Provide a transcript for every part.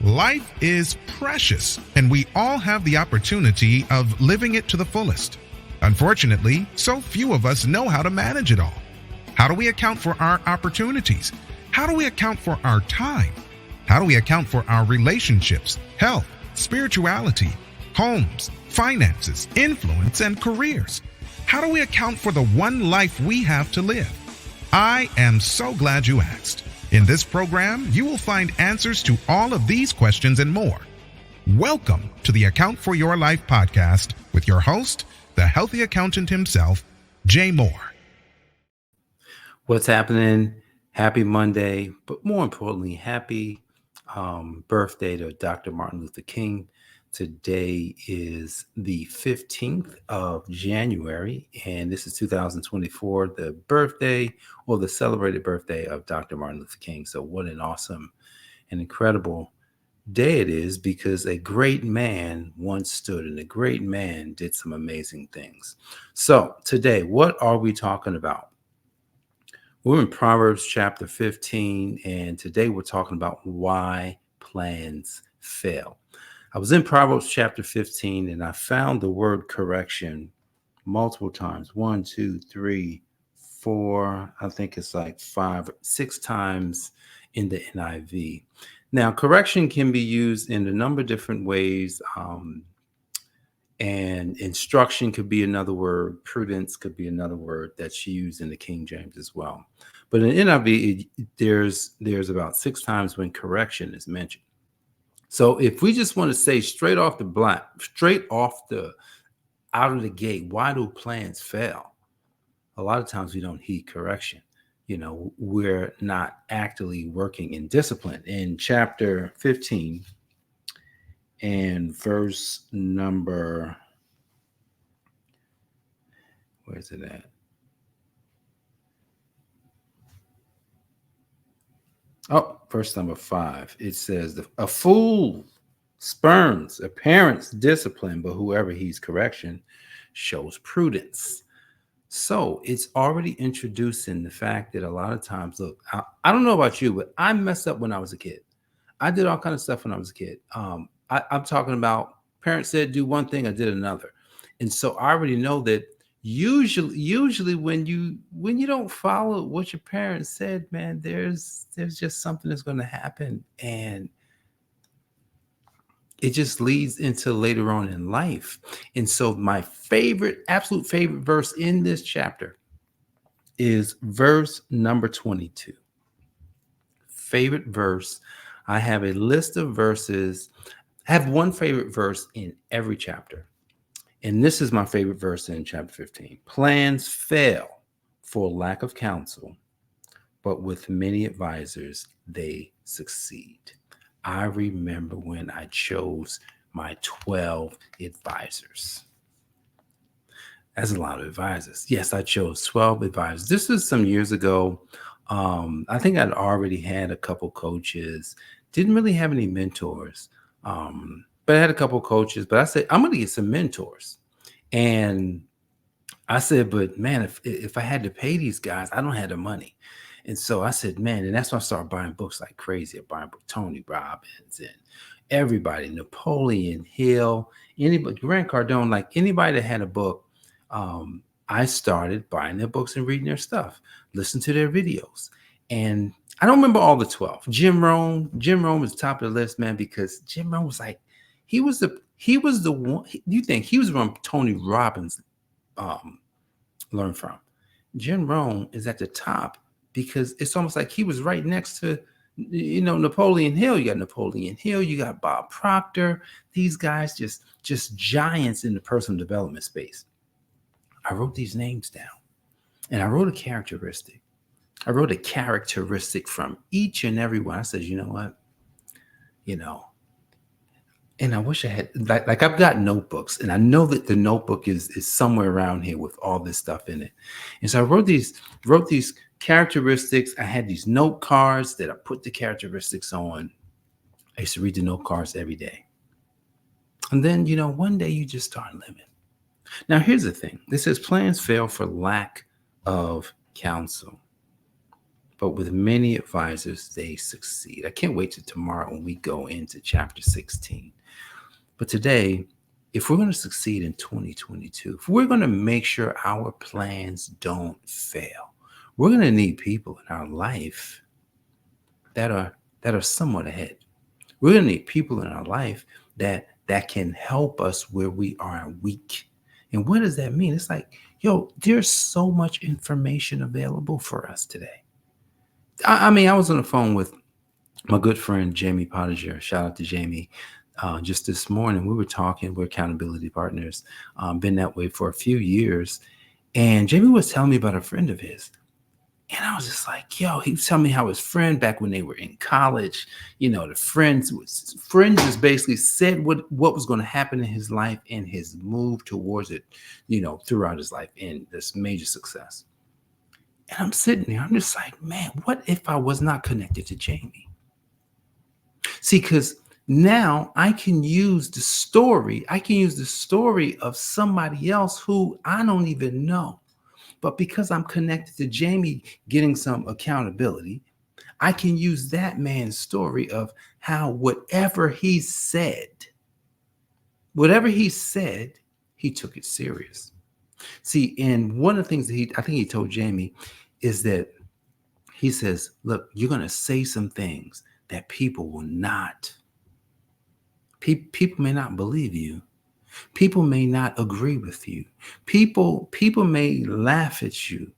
Life is precious, and we all have the opportunity of living it to the fullest. Unfortunately, so few of us know how to manage it all. How do we account for our opportunities? How do we account for our time? How do we account for our relationships, health, spirituality, homes, finances, influence, and careers? How do we account for the one life we have to live? I am so glad you asked. In this program, you will find answers to all of these questions and more. Welcome to the Account for Your Life podcast with your host, the healthy accountant himself, Jay Moore. What's happening? Happy Monday, but more importantly, happy birthday to Dr. Martin Luther King. Today is the 15th of January, and this is 2024, the birthday or the celebrated birthday of Dr. Martin Luther King. So what an awesome and incredible day it is, because a great man once stood and a great man did some amazing things. So today, what are we talking about? We're in Proverbs chapter 15, and today we're talking about why plans fail. I was in Proverbs chapter 15, and I found the word correction multiple times. 1, 2, 3, 4, I think it's like 5, 6 times in the NIV. Now, correction can be used in a number of different ways, and instruction could be another word. Prudence could be another word that's used in the King James as well. But in NIV, there's about 6 times when correction is mentioned. So if we just want to say straight off the out of the gate, why do plans fail? A lot of times we don't heed correction. We're not actively working in discipline. In chapter 15 and verse number, where's it at? Oh, verse number 5, it says, a fool spurns a parent's discipline, but whoever heeds correction shows prudence. So it's already introducing the fact that a lot of times, look, I don't know about you, but I messed up when I was a kid. I did all kinds of stuff when I was a kid. I'm talking about parents said do one thing, I did another. And so I already know that usually when you don't follow what your parents said, man, there's just something that's going to happen, and it just leads into later on in life. And so my absolute favorite verse in this chapter is verse number 22. Favorite verse. I have a list of verses. I have one favorite verse in every chapter. And this is my favorite verse in chapter 15. Plans fail for lack of counsel, but with many advisors, they succeed. I remember when I chose my 12 advisors. That's a lot of advisors. Yes, I chose 12 advisors. This was some years ago. I think I'd already had a couple coaches. Didn't really have any mentors. But I had a couple coaches, but I said, I'm going to get some mentors. And I said, but man, if I had to pay these guys, I don't have the money. And so I said, man, and that's when I started buying books like crazy. I buying Tony Robbins and everybody, Napoleon Hill, anybody, Grant Cardone, like anybody that had a book. I started buying their books and reading their stuff, listen to their videos. And I don't remember all the 12. Jim Rohn was top of the list, man, because Jim Rohn was like, he was the one. You think he was the one Tony Robbins learned from? Jim Rohn is at the top because it's almost like he was right next to, Napoleon Hill. You got Napoleon Hill. You got Bob Proctor. These guys just giants in the personal development space. I wrote these names down, and I wrote a characteristic. I wrote a characteristic from each and every one. I said, you know what? And I wish I had, like I've got notebooks, and I know that the notebook is somewhere around here with all this stuff in it. And so I wrote these characteristics. I had these note cards that I put the characteristics on. I used to read the note cards every day. And then, one day you just start living. Now, here's the thing. It says plans fail for lack of counsel. but with many advisors, they succeed. I can't wait till tomorrow when we go into chapter 16. But today, if we're going to succeed in 2022, if we're going to make sure our plans don't fail, we're going to need people in our life that are somewhat ahead. We're going to need people in our life that can help us where we are weak. And what does that mean? It's like, yo, there's so much information available for us today. I mean, I was on the phone with my good friend Jamie Pottinger. Shout out to Jamie. Just this morning, we were talking. We're accountability partners. Been that way for a few years. And Jamie was telling me about a friend of his. And I was just like, yo, he was telling me how his friend back when they were in college, the friends just basically said what was going to happen in his life and his move towards it, throughout his life and this major success. And I'm sitting there, I'm just like, man, what if I was not connected to Jamie? See, because now I can use the story of somebody else who I don't even know. But because I'm connected to Jamie getting some accountability, I can use that man's story of how whatever he said, he took it serious. See, and one of the things that I think he told Jamie is that he says, look, you're going to say some things that people will not. People may not believe you. People may not agree with you. People may laugh at you.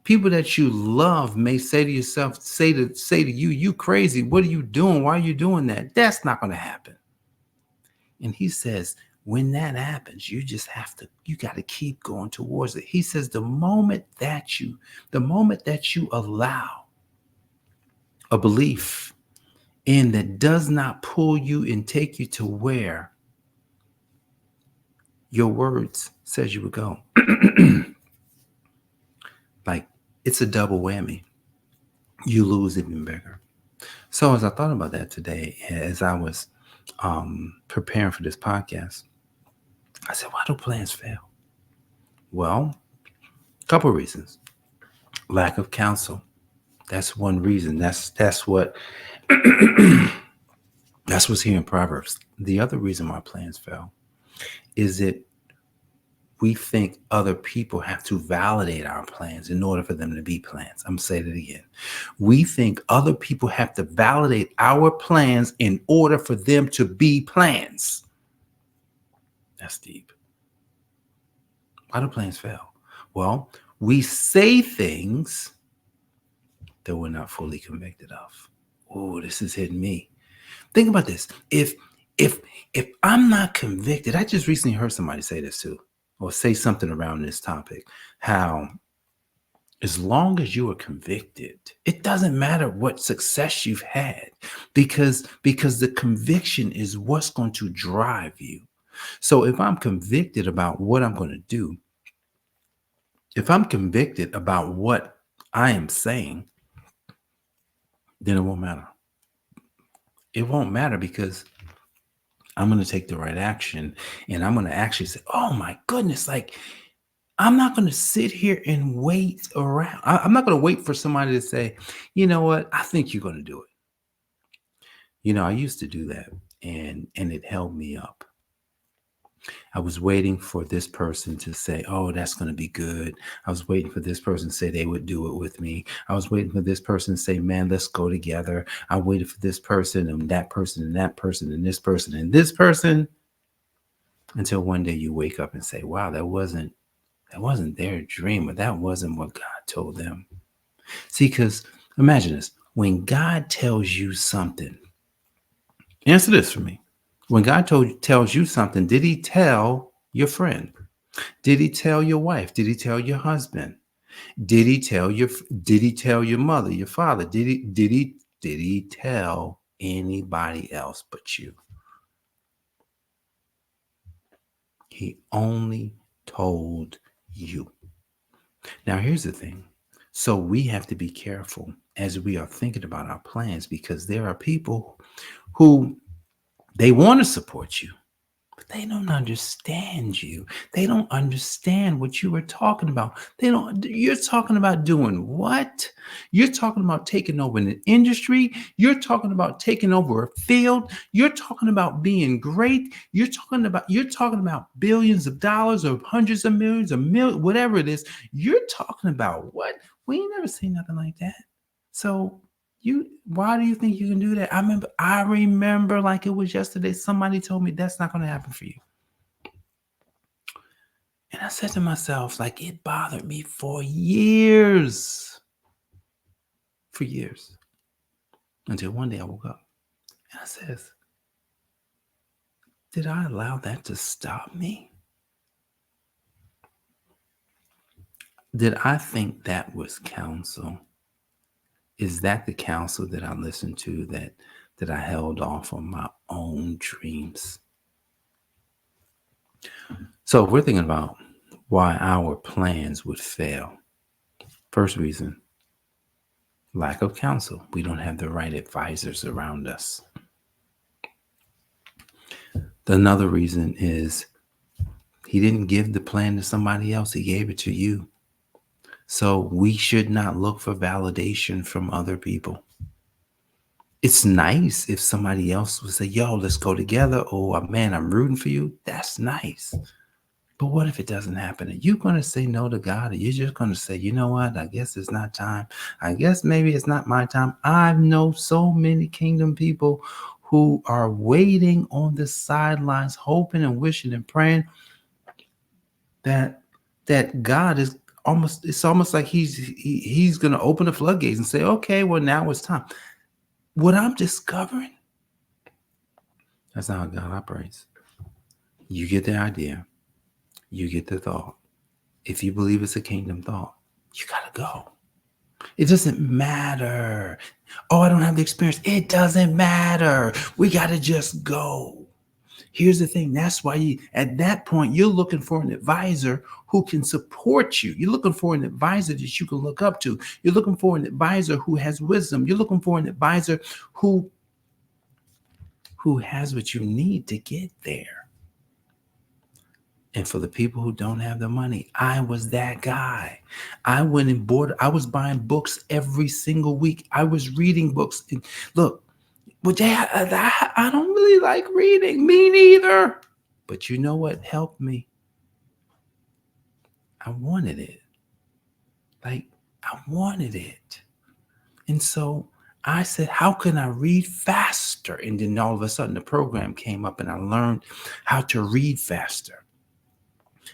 People that you love may say to yourself, say to you, you crazy. What are you doing? Why are you doing that? That's not going to happen. And he says, when that happens, you got to keep going towards it. He says, the moment that you allow a belief in that does not pull you and take you to where your words says you would go, like it's a double whammy. You lose even bigger. So as I thought about that today, as I was preparing for this podcast, I said, why do plans fail? Well, a couple of reasons. Lack of counsel. That's one reason. That's what that's what's here in Proverbs. The other reason why plans fail is that we think other people have to validate our plans in order for them to be plans. I'm going to say that again. We think other people have to validate our plans in order for them to be plans. That's deep. Why do plans fail? Well, we say things that we're not fully convicted of. Oh, this is hitting me. Think about this. If I'm not convicted, I just recently heard somebody say this too, or say something around this topic, how as long as you are convicted, it doesn't matter what success you've had, because the conviction is what's going to drive you. So if I'm convicted about what I'm going to do, if I'm convicted about what I am saying, then it won't matter. It won't matter because I'm going to take the right action and I'm going to actually say, oh my goodness, like I'm not going to sit here and wait around. I'm not going to wait for somebody to say, you know what, I think you're going to do it. I used to do that and it held me up. I was waiting for this person to say, oh, that's going to be good. I was waiting for this person to say they would do it with me. I was waiting for this person to say, man, let's go together. I waited for this person and that person and that person and this person and this person until one day you wake up and say, wow, that wasn't their dream, or that wasn't what God told them. See, because imagine this. When God tells you something, answer this for me. When God tells you something, did he tell your friend? Did he tell your wife? Did he tell your husband? Did he tell your mother, your father? Did he tell anybody else but you? He only told you. Now, here's the thing. So we have to be careful as we are thinking about our plans, because there are people who they want to support you, They don't understand you. They don't understand what you were talking about. You're talking about doing what? You're talking about taking over an industry. You're talking about taking over a field. You're talking about being great. You're talking about billions of dollars or hundreds of millions or whatever it is. You're talking about what? We ain't never seen nothing like that. So why do you think you can do that? I remember like it was yesterday. Somebody told me that's not going to happen for you. And I said to myself, like, it bothered me for years. For years. Until one day I woke up and I says, did I allow that to stop me? Did I think that was counsel? Is that the counsel that I listened to that I held off on my own dreams? So if we're thinking about why our plans would fail. First reason, lack of counsel. We don't have the right advisors around us. Another reason is he didn't give the plan to somebody else. He gave it to you. So we should not look for validation from other people. It's nice if somebody else would say, yo, let's go together. Oh, man, I'm rooting for you. That's nice. But what if it doesn't happen? Are you going to say no to God? Or you're just going to say, you know what? I guess it's not time. I guess maybe it's not my time. I know so many kingdom people who are waiting on the sidelines, hoping and wishing and praying that God is it's almost like he's going to open the floodgates and say, okay, well, now it's time. What I'm discovering, that's not how God operates. You get the idea. You get the thought. If you believe it's a kingdom thought, you got to go. It doesn't matter. Oh, I don't have the experience. It doesn't matter. We got to just go. Here's the thing. That's why at that point, you're looking for an advisor who can support you. You're looking for an advisor that you can look up to. You're looking for an advisor who has wisdom. You're looking for an advisor who has what you need to get there. And for the people who don't have the money, I was that guy. I went and bought, I was buying books every single week. I was reading books. And look, I don't really like reading. Me neither. But you know what helped me? I wanted it. I wanted it. And so I said, how can I read faster? And then all of a sudden the program came up and I learned how to read faster.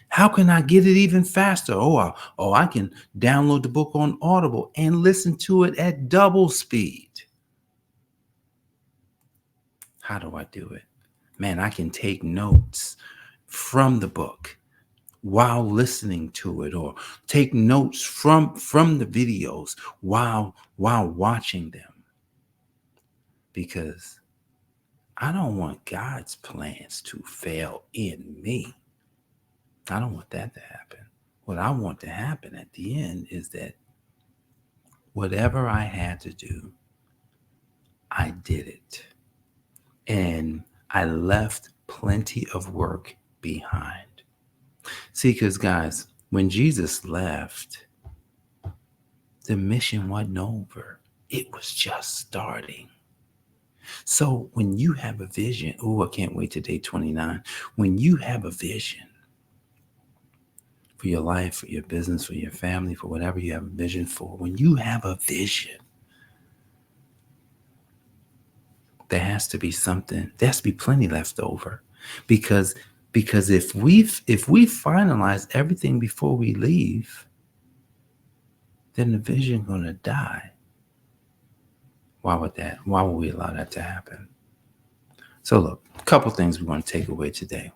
How can I get it even faster? I can download the book on Audible and listen to it at double speed. How do I do it? Man, I can take notes from the book while listening to it, or take notes from the videos while watching them. Because I don't want God's plans to fail in me. I don't want that to happen. What I want to happen at the end is that whatever I had to do, I did it. And I left plenty of work behind. See, because guys, when Jesus left, the mission wasn't over. It was just starting. So when you have a vision, I can't wait to day 29. When you have a vision, for your life, for your business, for your family, for whatever you have a vision for. When you have a vision, there has to be something. There has to be plenty left over, because if we finalize everything before we leave, then the vision is going to die. Why would we allow that to happen? So look, a couple things we want to take away today.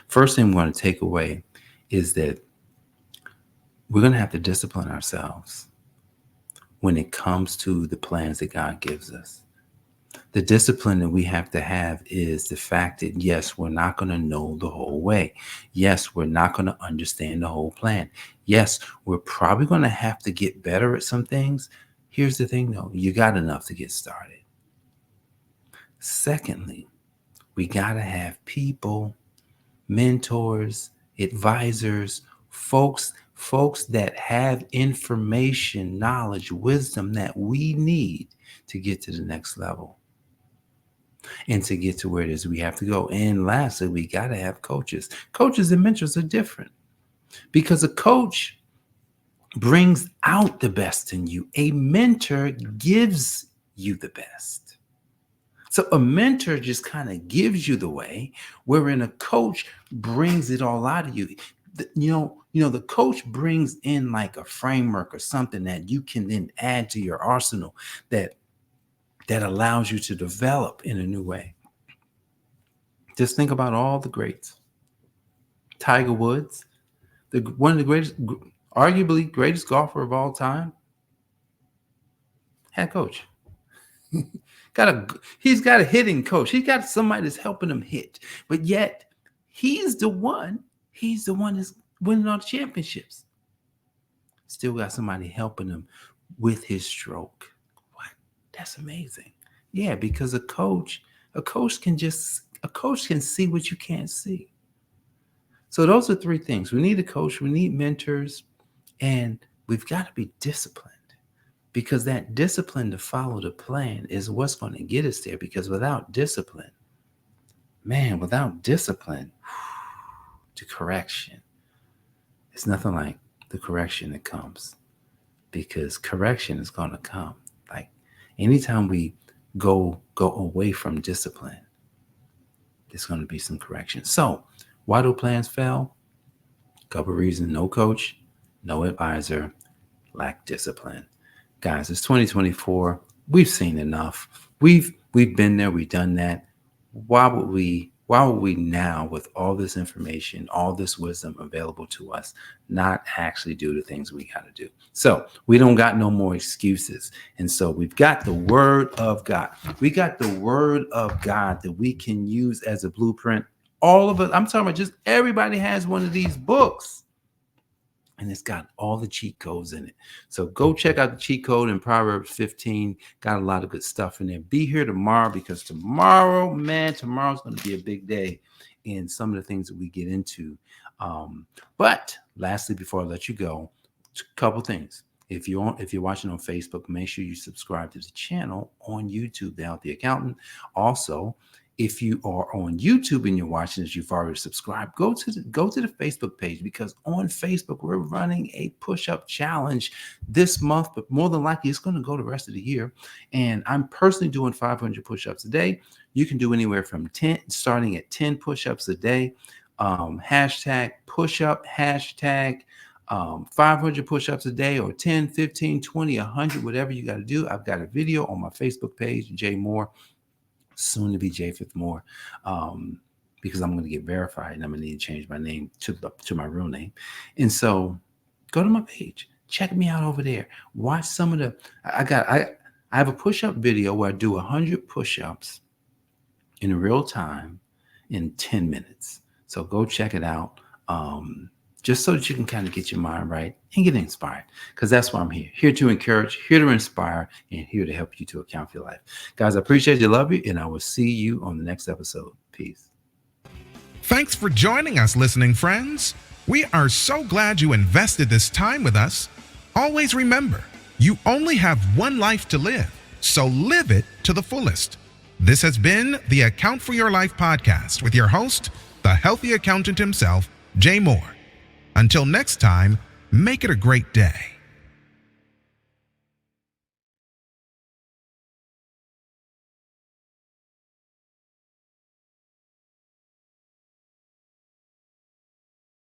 First thing we want to take away is that we're going to have to discipline ourselves when it comes to the plans that God gives us. The discipline that we have to have is the fact that, yes, we're not going to know the whole way. Yes, we're not going to understand the whole plan. Yes, we're probably going to have to get better at some things. Here's the thing, though. You got enough to get started. Secondly, we got to have people mentors, advisors, folks that have information, knowledge, wisdom that we need to get to the next level and to get to where it is we have to go. And lastly, we got to have coaches. Coaches and mentors are different because a coach brings out the best in you. A mentor gives you the best. So a mentor just kind of gives you the way, wherein a coach brings it all out of you. The coach brings in like a framework or something that you can then add to your arsenal that allows you to develop in a new way. Just think about all the greats. Tiger Woods, one of the greatest, arguably greatest golfer of all time, had a coach. He's got a hitting coach. He's got somebody that's helping him hit. But yet, he's the one that's winning all the championships. Still got somebody helping him with his stroke. What? That's amazing. Yeah, because a coach can see what you can't see. So those are three things. We need a coach, we need mentors, and we've got to be disciplined. Because that discipline to follow the plan is what's going to get us there. Because without discipline, the correction, it's nothing like the correction that comes. Because correction is going to come. Like anytime we go away from discipline, there's going to be some correction. So why do plans fail? A couple of reasons. No coach, no advisor, lack discipline. Guys, it's 2024. We've seen enough. We've been there. We've done that. Why would we now, with all this information, all this wisdom available to us, not actually do the things we got to do? So we don't got no more excuses. And so we've got the word of God. We got the word of God that we can use as a blueprint. All of us, I'm talking about just everybody has one of these books. And it's got all the cheat codes in it. So go check out the cheat code in Proverbs 15. Got a lot of good stuff in there. Be here tomorrow because tomorrow's going to be a big day in some of the things that we get into. But lastly, before I let you go, a couple things. If you're watching on Facebook, make sure you subscribe to the channel on YouTube, The Healthy Accountant. Also, if you are on YouTube and you're watching this, you've already subscribed, go to the Facebook page, because on Facebook, we're running a push-up challenge this month, but more than likely it's going to go the rest of the year. And I'm personally doing 500 push-ups a day. You can do anywhere from 10, starting at 10 push-ups a day. Hashtag push-up, hashtag 500 push-ups a day, or 10, 15, 20, 100, whatever you got to do. I've got a video on my Facebook page, Jay Moore, soon to be J Fifth Moore, because I'm going to get verified and I'm going to need to change my name to my real name. And so go to my page, check me out over there. Watch some of the, I have a push-up video where I do 100 push-ups in real time in 10 minutes. So go check it out. Just so that you can kind of get your mind right and get inspired, because that's why I'm here to encourage, here to inspire, and here to help you to account for your life. Guys, I appreciate you, love you, and I will see you on the next episode. Peace. Thanks for joining us, listening friends. We are so glad you invested this time with us. Always remember, you only have one life to live, so live it to the fullest. This has been the Account for Your Life podcast with your host, the healthy accountant himself, Jay Moore. Until next time, make it a great day.